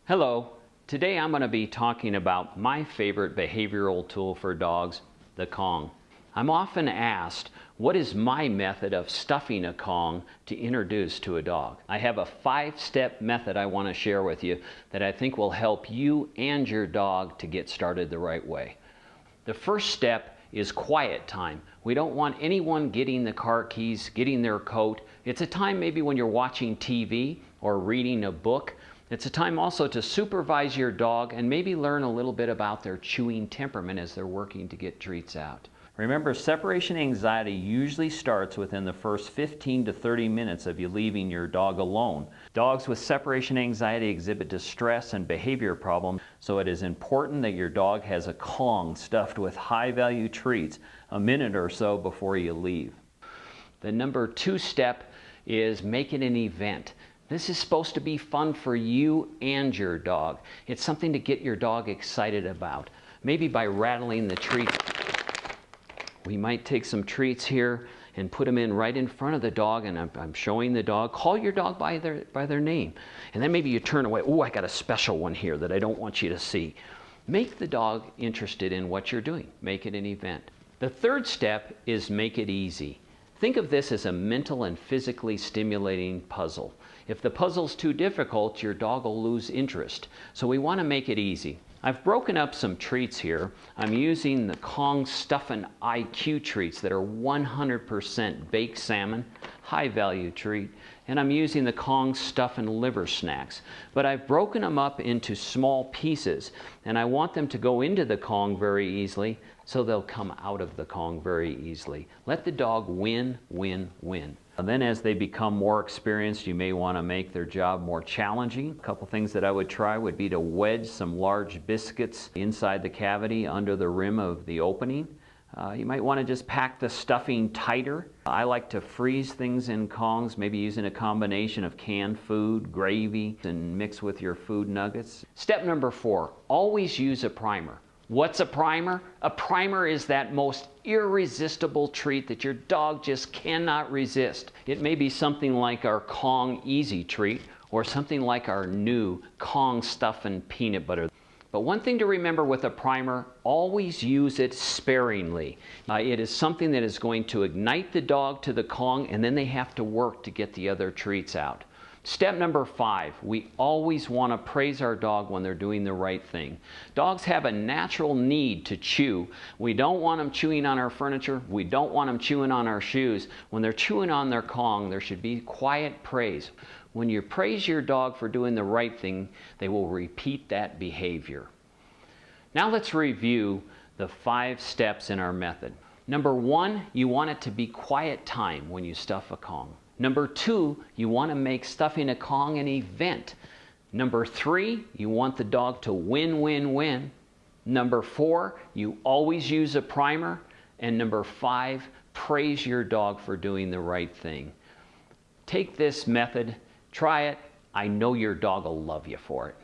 Hello, today I'm going to be talking about my favorite behavioral tool for dogs, the Kong. I'm often asked, what is my method of stuffing a Kong to introduce to a dog? I have a 5-step method I want to share with you that I think will help you and your dog to get started the right way. The first step is quiet time. We don't want anyone getting the car keys, getting their coat. It's a time maybe when you're watching TV or reading a book. It's a time also to supervise your dog and maybe learn a little bit about their chewing temperament as they're working to get treats out. Remember, separation anxiety usually starts within the first 15 to 30 minutes of you leaving your dog alone. Dogs with separation anxiety exhibit distress and behavior problems, so it is important that your dog has a Kong stuffed with high-value treats a minute or so before you leave. The number 2 step is make it an event. This is supposed to be fun for you and your dog. It's something to get your dog excited about. Maybe by rattling the treats. We might take some treats here and put them in right in front of the dog, and I'm showing the dog. Call your dog by their name. And then maybe you turn away. Oh, I got a special one here that I don't want you to see. Make the dog interested in what you're doing. Make it an event. The third step is make it easy. Think of this as a mental and physically stimulating puzzle. If the puzzle's too difficult, your dog will lose interest. So we want to make it easy. I've broken up some treats here. I'm using the KONG Stuffable IQ treats that are 100% baked salmon, high value treat. And I'm using the KONG Stuff and Liver snacks. But I've broken them up into small pieces, and I want them to go into the Kong very easily, so they'll come out of the Kong very easily. Let the dog win, win, win. And then as they become more experienced, you may want to make their job more challenging. A couple things that I would try would be to wedge some large biscuits inside the cavity under the rim of the opening. You might want to just pack the stuffing tighter. I like to freeze things in Kongs, maybe using a combination of canned food, gravy, and mix with your food nuggets. Step number 4, always use a primer. What's a primer? A primer is that most irresistible treat that your dog just cannot resist. It may be something like our Kong Easy treat or something like our new Kong Stuff and Peanut Butter. But one thing to remember with a primer, always use it sparingly. It is something that is going to ignite the dog to the Kong, and then they have to work to get the other treats out. Step number 5, we always want to praise our dog when they're doing the right thing. Dogs have a natural need to chew. We don't want them chewing on our furniture. We don't want them chewing on our shoes. When they're chewing on their Kong, there should be quiet praise. When you praise your dog for doing the right thing, they will repeat that behavior. Now let's review the 5 steps in our method. Number 1, you want it to be quiet time when you stuff a Kong. Number 2, you want to make stuffing a Kong an event. Number 3, you want the dog to win, win, win. Number 4, you always use a primer. And number 5, praise your dog for doing the right thing. Take this method, try it. I know your dog will love you for it.